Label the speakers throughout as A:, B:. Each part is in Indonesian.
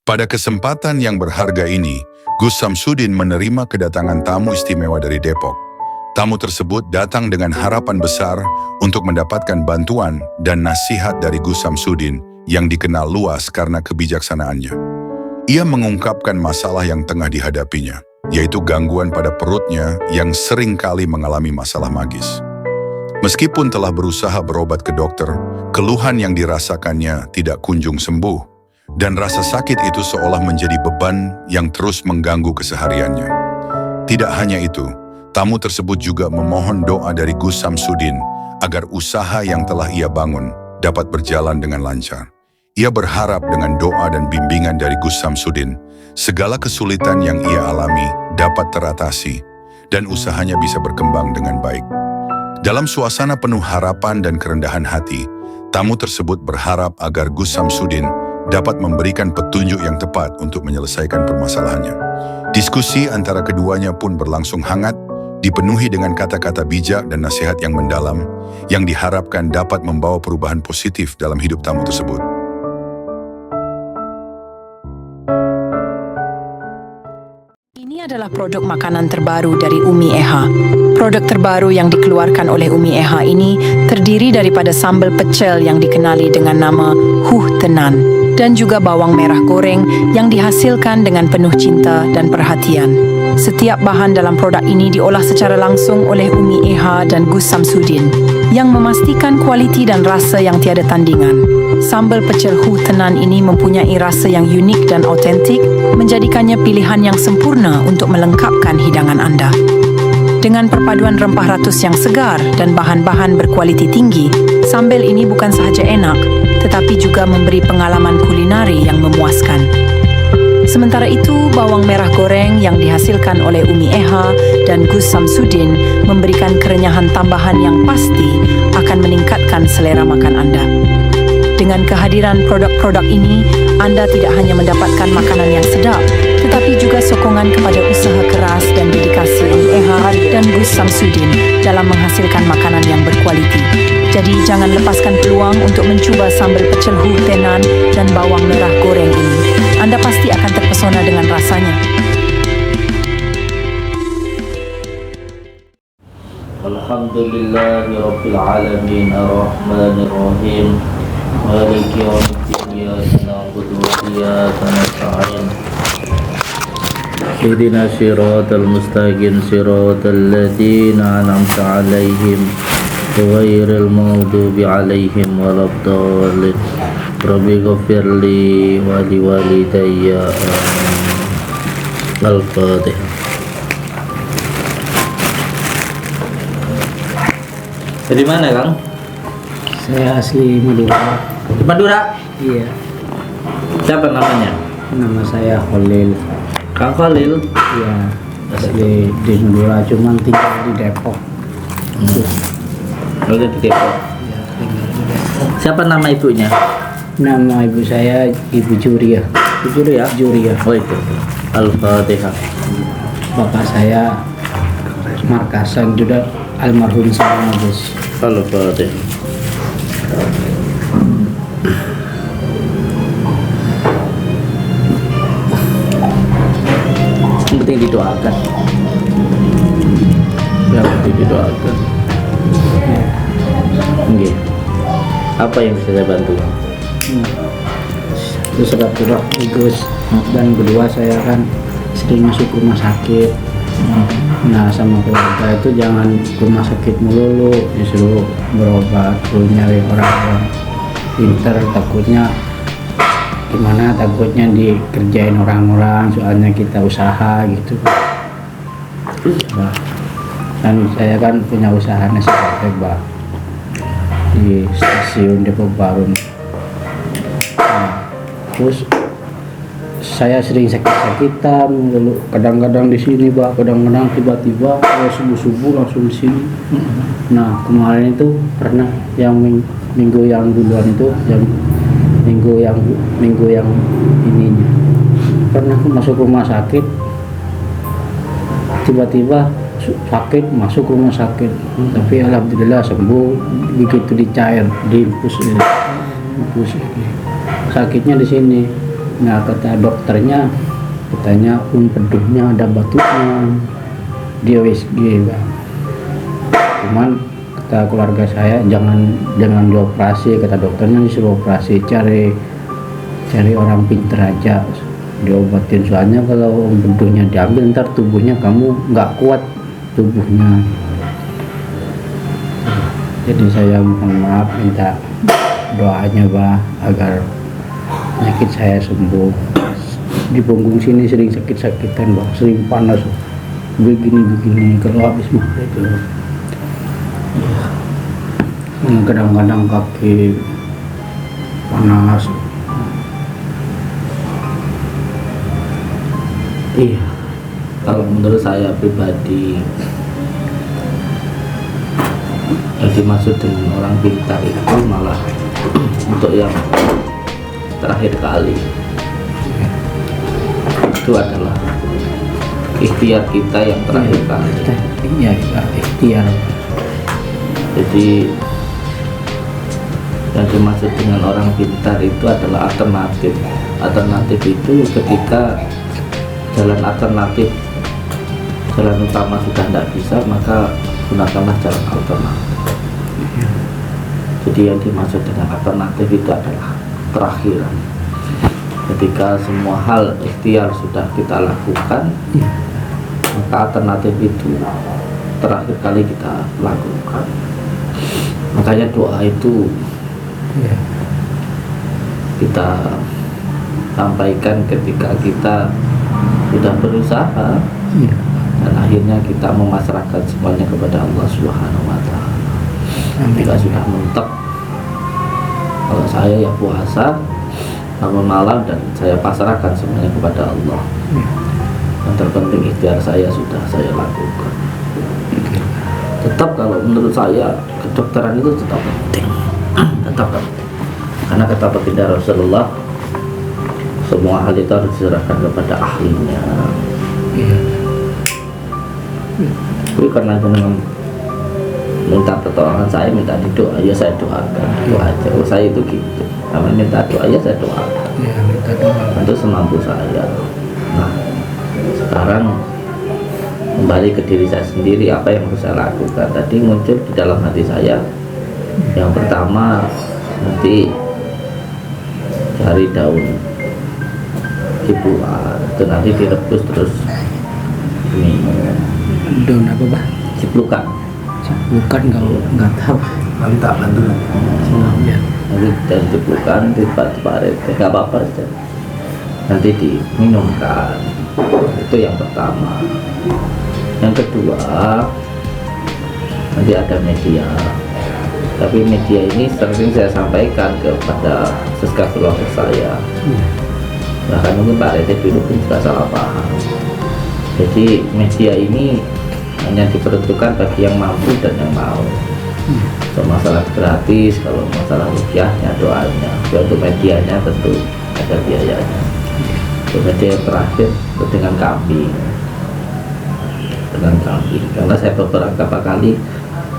A: Pada kesempatan yang berharga ini, Gus Samsudin menerima kedatangan tamu istimewa dari Depok. Tamu tersebut datang dengan harapan besar untuk mendapatkan bantuan dan nasihat dari Gus Samsudin yang dikenal luas karena kebijaksanaannya. Ia mengungkapkan masalah yang tengah dihadapinya, yaitu gangguan pada perutnya yang sering kali mengalami masalah magis. Meskipun telah berusaha berobat ke dokter, keluhan yang dirasakannya tidak kunjung sembuh. Dan rasa sakit itu seolah menjadi beban yang terus mengganggu kesehariannya. Tidak hanya itu, tamu tersebut juga memohon doa dari Gus Samsudin agar usaha yang telah ia bangun dapat berjalan dengan lancar. Ia berharap dengan doa dan bimbingan dari Gus Samsudin, segala kesulitan yang ia alami dapat teratasi dan usahanya bisa berkembang dengan baik. Dalam suasana penuh harapan dan kerendahan hati, tamu tersebut berharap agar Gus Samsudin dapat memberikan petunjuk yang tepat untuk menyelesaikan permasalahannya. Diskusi antara keduanya pun berlangsung hangat, dipenuhi dengan kata-kata bijak dan nasihat yang mendalam, yang diharapkan dapat membawa perubahan positif dalam hidup tamu tersebut.
B: Ini adalah produk makanan terbaru dari Umi Eha. Produk terbaru yang dikeluarkan oleh Umi Eha ini terdiri daripada sambal pecel yang dikenali dengan nama Huh Tenan dan juga bawang merah goreng yang dihasilkan dengan penuh cinta dan perhatian. Setiap bahan dalam produk ini diolah secara langsung oleh Umi Eha dan Gus Samsudin yang memastikan kualiti dan rasa yang tiada tandingan. Sambal pecel Huh Tenan ini mempunyai rasa yang unik dan autentik, menjadikannya pilihan yang sempurna untuk melengkapkan hidangan anda. Dengan perpaduan rempah ratus yang segar dan bahan-bahan berkualiti tinggi, sambal ini bukan sahaja enak, tetapi juga memberi pengalaman kulinari yang memuaskan. Sementara itu, bawang merah goreng yang dihasilkan oleh Umi Eha dan Gus Samsudin memberikan kerenyahan tambahan yang pasti akan meningkatkan selera makan anda. Dengan kehadiran produk-produk ini, anda tidak hanya mendapatkan makanan yang sedap, tetapi juga sokongan kepada usaha keras dan dedikasi Umi Eha dan Gus Samsudin dalam menghasilkan makanan yang berkualiti. Jadi jangan lepaskan peluang untuk mencuba sambal pecel Huh Tenan dan bawang merah goreng ini. Anda pasti akan terpesona dengan rasanya.
C: Alhamdulillahirabbil alamin arrahmanir rahim maliki yaumiddin iyyaka na'budu wa iyyaka nasta'in ihdinas siratal mustaqim siratal ladzina an'amta 'alaihim ghairil maghdubi 'alaihim waladdallin rabbi ghfirli wa liwalidayya al-fatihah. Dari mana, Kang?
D: Saya asli Madura.
C: Madura?
D: Iya.
C: Siapa namanya?
D: Nama saya Khalil.
C: Kang Khalil?
D: Iya. Asli di Madura, cuman tinggal di Depok.
C: Udah di Depok.
D: Iya, tinggal di Depok.
C: Siapa nama ibunya?
D: Nama ibu saya Ibu Juria.
C: Ibu Juria?
D: Juria.
C: Oh itu. Al-Fatihah.
D: Bapak saya Markasan juga almarhum sama Gus.
C: Al-Fatihah. Yang penting didoakan. Yang penting didoakan. Nggih. Apa yang bisa saya bantu?
D: Terus silaturahmi Gus. Dan kedua saya kan sering masuk rumah sakit. Nah sama keluarga itu jangan ke rumah sakit melulu, disuruh berobat, perlu nyari orang-orang pinter, takutnya gimana, takutnya dikerjain orang-orang, soalnya kita usaha gitu. Nah, dan saya kan punya usaha nasi kebab di stasiun Depok Baru. Nah, terus saya sering sakit-sakitan dulu, kadang-kadang di sini Pak, kadang-kadang tiba-tiba subuh-subuh langsung di sini. Nah kemarin itu pernah yang minggu yang duluan itu, yang minggu yang ininya pernah masuk rumah sakit, tiba-tiba sakit masuk rumah sakit, tapi alhamdulillah sembuh begitu dicair, diinfus sakitnya di sini. Nah kata dokternya, katanya empedunya ada batunya di USG Bang. Cuman kata keluarga saya jangan dioperasi, kata dokternya disuruh operasi, cari orang pinter aja diobatin, soalnya kalau empedunya diambil ntar tubuhnya kamu nggak kuat tubuhnya. Jadi saya mohon maaf, minta doanya Bah agar penyakit saya sembuh. Di punggung sini sering sakit-sakitan Bah, sering panas begini kalau habis makan itu. Kadang-kadang kaki panas.
C: Iya, kalau menurut saya pribadi, yang dimaksud dengan orang pintar itu malah untuk yang terakhir kali itu adalah ikhtiar kita yang terakhir kali.
D: Iya, ikhtiar.
C: Jadi yang dimaksud dengan orang pintar itu adalah alternatif. Alternatif itu ketika jalan alternatif, jalan utama sudah tidak bisa, maka gunakanlah jalan alternatif. Jadi yang dimaksud dengan alternatif itu adalah terakhiran. Ketika semua hal ikhtiar sudah kita lakukan, maka alternatif itu terakhir kali kita lakukan. Makanya doa itu kita sampaikan ketika kita sudah berusaha dan akhirnya kita memasrahkan semuanya kepada Allah Subhanahu wa Ta'ala. Kita sudah mentok, kalau saya ya puasa bangun malam dan saya pasrahkan semuanya kepada Allah. Yang terpenting ikhtiar saya sudah saya lakukan. Tetap kalau menurut saya kedokteran itu tetap penting, tetap penting. Karena kata baginda Rasulullah, semua hal itu harus diserahkan kepada ahlinya. Tapi karena dengan minta pertolongan saya, minta didoa, ya saya doakan itu aja. Kalau saya itu gitu, namanya minta doa ya saya doakan.
D: Minta doa.
C: Itu semampu saya. Nah, sekarang kembali ke diri saya sendiri, apa yang harus saya lakukan. Tadi muncul di dalam hati saya, yang pertama nanti cari daun cipuan, itu nanti direbus terus minum.
D: Daun apa Bah?
C: Ciplukan.
D: Bukan, nggak tahu.
E: Mantap, mantap.
D: Ya.
C: Nanti dari ciplukan diparet, nggak apa-apa saja. Nanti diminumkan. Itu yang pertama. Yang kedua, nanti ada media. Tapi media ini sering saya sampaikan kepada sesekali saya. Bahkan mungkin Pak Rete dulu pun juga salah paham. Jadi media ini hanya diperuntukkan bagi yang mampu dan yang mau. Kalau masalah gratis, kalau masalah rupiahnya, doanya. Untuk medianya tentu ada biayanya. Untuk media yang terakhir itu dengan kambing. Karena saya beberapa kali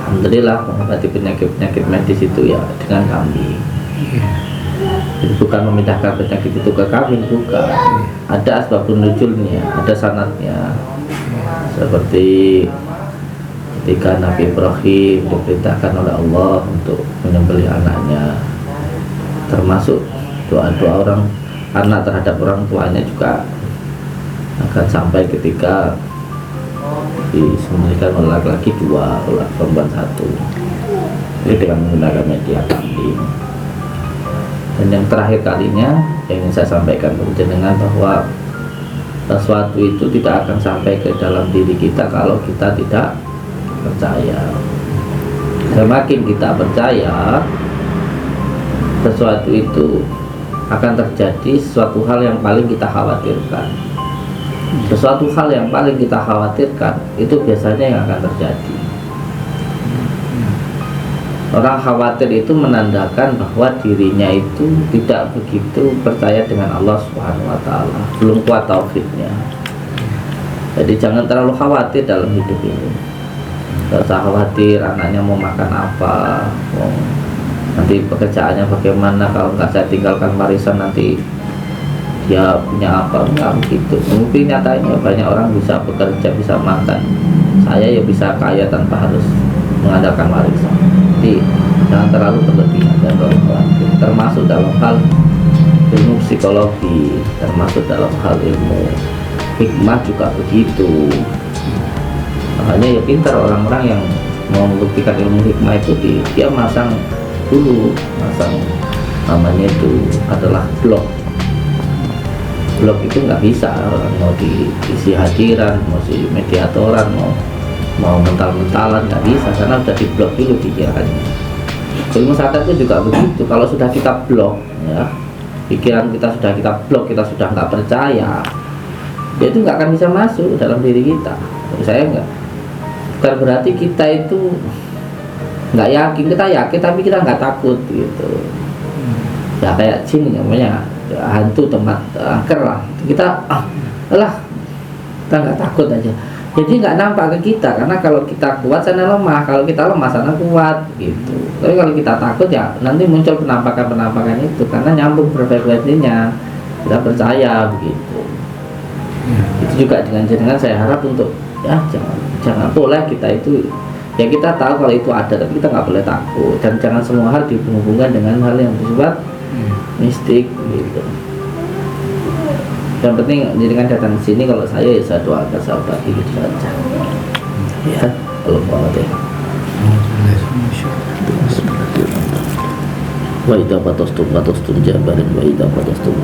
C: alhamdulillah mengobati penyakit medis itu ya dengan kambing. Jadi bukan memindahkan penyakit itu ke kambing, bukan. Ada asbabun nuzulnya, ada sanadnya. Seperti ketika Nabi Ibrahim diperintahkan oleh Allah untuk menyembelih anaknya, termasuk doa-doa orang anak terhadap orang tuanya juga akan sampai ketika disembelihkan oleh laki-laki 2, oleh perempuan 1. Ini dengan menggunakan media kambing. Dan yang terakhir kalinya yang ingin saya sampaikan kepada jenengan bahwa sesuatu itu tidak akan sampai ke dalam diri kita kalau kita tidak percaya. Semakin kita percaya, sesuatu itu akan terjadi sesuatu hal yang paling kita khawatirkan. Sesuatu hal yang paling kita khawatirkan itu biasanya yang akan terjadi. Orang khawatir itu menandakan bahwa dirinya itu tidak begitu percaya dengan Allah Subhanahu wa Ta'ala, belum kuat tauhidnya. Jadi jangan terlalu khawatir dalam hidup ini. Tidak usah khawatir anaknya mau makan apa, nanti pekerjaannya bagaimana, kalau nggak saya tinggalkan warisan nanti dia punya apa, enggak begitu. Mungkin nyatanya banyak orang bisa bekerja, bisa makan, saya ya bisa kaya tanpa harus mengandalkan warisan. Jadi jangan terlalu berlebihan dan terlalu khawatir, termasuk dalam hal ilmu psikologi, termasuk dalam hal ilmu hikmah juga begitu. Makanya ya pintar orang-orang yang mau membuktikan ilmu hikmah itu dia masang namanya itu adalah blog itu nggak bisa, orang mau diisi hadiran, mau si mediatoran, mau mental-mentalan nggak bisa, karena udah di blog dulu pikirannya. Ilmu sadar itu juga begitu, kalau sudah kita blok ya, pikiran kita sudah kita blok, kita sudah nggak percaya, dia itu nggak akan bisa masuk dalam diri kita. Saya bukan berarti kita itu nggak yakin, kita yakin tapi kita nggak takut gitu ya, kayak jin namanya ya, hantu tempat angker lah, kita kita nggak takut aja, jadi nggak nampak ke kita, karena kalau kita kuat sana lemah, kalau kita lemah sana kuat gitu. Tapi kalau kita takut ya nanti muncul penampakan itu, karena nyambung frekuensinya, kita percaya begitu. Itu juga dengan saya harap untuk ya jangan boleh kita itu ya, kita tahu kalau itu ada tapi kita nggak boleh takut, dan jangan semua hal dihubungkan dengan hal yang bersifat mistik gitu. Yang penting jadikan datang ke sini, kalau saya ya saya doakan sahabat gitu saja ya. Kalau mau deh wa idza fatastum jabarin wa idza fatastum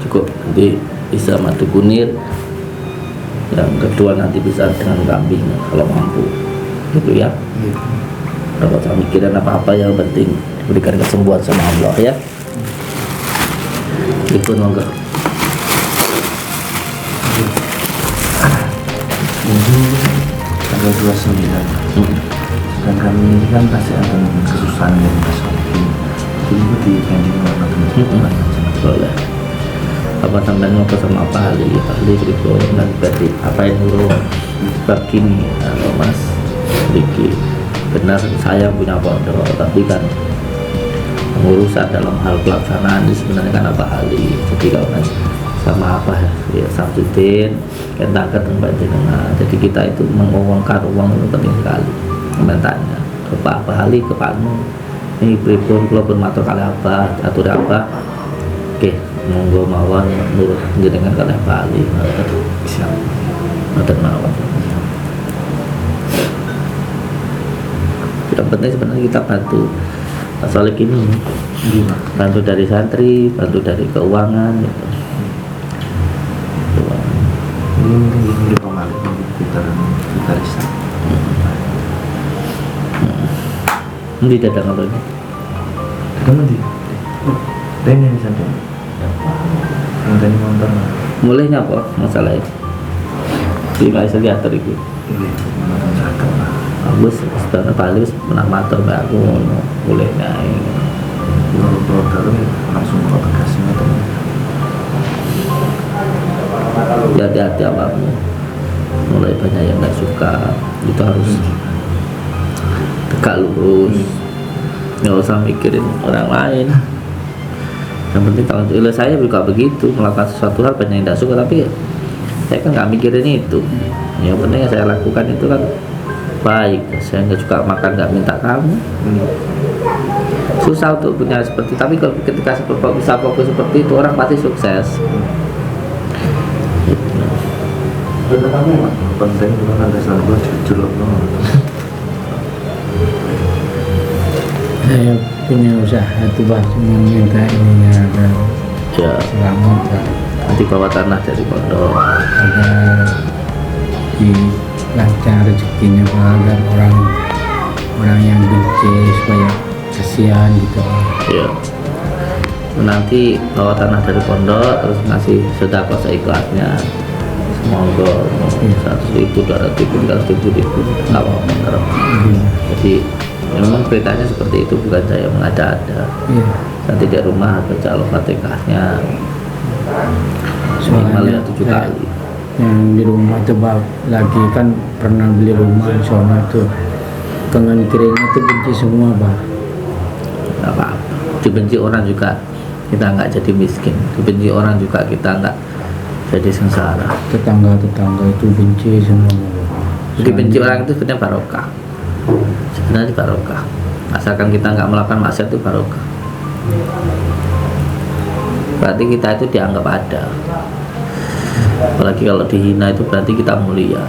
C: cukup. Nanti bisa madu kunir, yang kedua nanti bisa dengan kambing kalau mampu gitu ya. Kalau usah mikirin apa-apa, yang penting berikan kesembuhan sama Allah ya. Itu monggo.
E: Tanggal 29 dan kami ini kan pasti ada kesusahan dan masalah ini, jadi di pending
C: boleh apa sampean mau sama apa ahli berikut dan berarti apa yang dulu sebab gini Mas Riki, benar saya punya pondok tapi kan pengurusan dalam hal pelaksanaan ini sebenarnya kan apa ahli, jadi kalau sama apa ya Samsudin kita ketemu dengan, jadi kita itu mengongkar uang itu penting sekali. Komentarnya ke Pak Ahli, ke Pak Nu, ini pripun kalau bermatur kali apa atur apa, oke monggo mawon nurut jenengan kali Pak Ahli, siap matur mawon. Yang penting sebenarnya kita bantu soal ini, bantu dari santri, bantu dari keuangan gitu.
E: ini mungkin di pemalit kita riset
C: Ini datang apa ini?
E: kamu di ini sampai yang tadi motor
C: Mulainya apa masalah itu? Di Malaysia diatur itu. Bagus, sebenarnya paling pernah matur mbak aku mulai naik.
E: kalau dalam langsung ke bekasnya teman.
C: Hati-hati apamu. Mulai banyak yang nggak suka, itu harus tegak lurus, nggak usah mikirin orang lain. Yang penting kalau untuk saya juga begitu, melakukan sesuatu hal banyak yang tidak suka, tapi saya kan nggak mikirin itu. Yang penting yang saya lakukan itu kan baik. Saya nggak suka makan nggak minta kamu. Susah untuk punya seperti, tapi kalau ketika bisa fokus seperti itu, orang pasti sukses.
E: Benar kamu penting bukan ada selalu jujur loh.
D: Saya punya usaha tuh Pak, cuma minta ininya agar
C: Ya,
D: selamat Pak,
C: nanti bawa tanah dari pondok.
D: agar dilancar rezekinya Pak, agar orang yang benci supaya kasihan gitu Pak.
C: Ya, nanti bawa tanah dari pondok terus ngasih sedekah seikhlasnya. Monggo 100.000, 200.000, 300.000, nggak apa-apa. Jadi Memang beritanya seperti itu, bukan saya mengada-ada.
D: Iya.
C: Nanti di rumah baca Al-Fatihahnya minimal ya 7
D: kayak
C: kali.
D: yang di rumah itu lagi kan pernah beli rumah di sana tuh, kanan kirinya tuh benci semua bah.
C: Nggak apa-apa. Dibenci orang juga kita nggak jadi miskin. Dibenci orang juga kita nggak jadi sengsara.
D: Tetangga itu benci semua.
C: Dibenci orang itu sebenarnya barokah. Sebenarnya barokah. Asalkan kita nggak melakukan maksiat itu barokah. Berarti kita itu dianggap ada. Apalagi kalau dihina itu berarti kita mulia.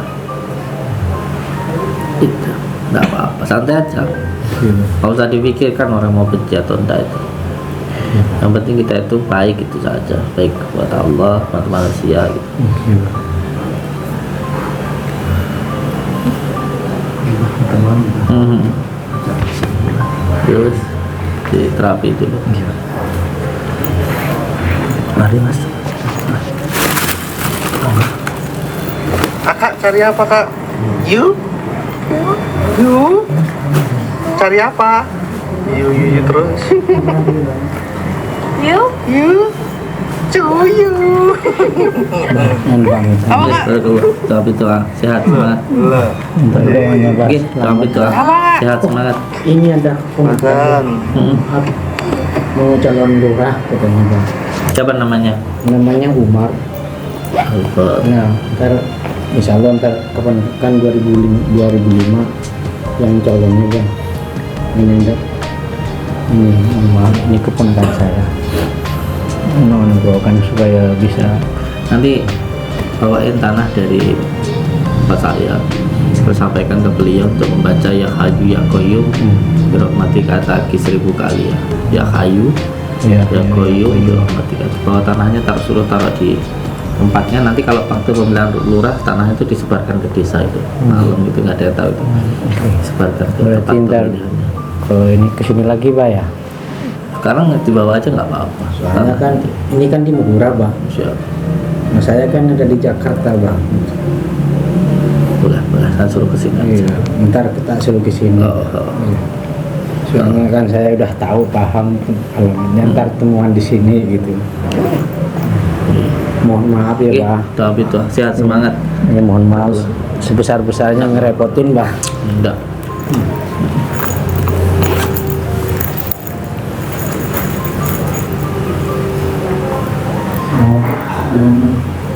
C: Itu nggak apa-apa, santai aja. Nggak usah dipikirkan orang mau benci atau enggak itu. Yang penting kita itu baik itu saja, baik buat Allah, buat manusia gitu. Terus di terapi dulu. Mari mas.
F: Kakak cari apa kak? You? You? Cari apa? You terus. You? Cuyu. Apa kak?
C: Terapi doa, sehat semangat.
D: Untuk doanya bah.
C: Oke, terapi doa, sehat semangat.
D: Ini ada
F: Makan.
D: mau calon lurah katanya bah.
C: Siapa namanya?
D: Namanya Umar. Nah, ntar insya Allah ntar kapan kan 2005 yang calonnya bang. Ini enggak, ini Umar, ini keponakan saya. Mendoakan supaya bisa.
C: Nanti bawain tanah dari tempat saya. Terus sampaikan ke beliau untuk membaca Ya Hayu Ya Qayyum birahmatika ataki 1000 kali ya. Ya Hayu Ya Qayyum birahmatika. Bahwa tanahnya suruh taruh di tempatnya. Nanti kalau waktu pemilihan lurah, tanah itu disebarkan ke desa itu malam gitu, nggak ada yang tahu itu. Disebarkan ke
D: Berarti
C: tempat
D: ntar
C: pemilihannya.
D: kalau ini kesini lagi pak ya.
C: Sekarang dibawa aja nggak apa-apa.
D: Soalnya kan ini kan di Madura bang.
C: Siap.
D: Nah saya kan ada di Jakarta bang.
C: Boleh, saya suruh ke sini aja.
D: Iya. Ntar kita suruh ke sini.
C: Oh.
D: Iya. Soalnya kan saya udah tahu paham alamatnya, ntar temuan di sini gitu. Mohon maaf ya
C: Oke,
D: Pak.
C: tapi itu sehat semangat.
D: Ya mohon maaf sebesar-besarnya ngerepotin Pak.
C: Enggak.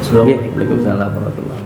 C: Assalamualaikum warahmatullahi wabarakatuh.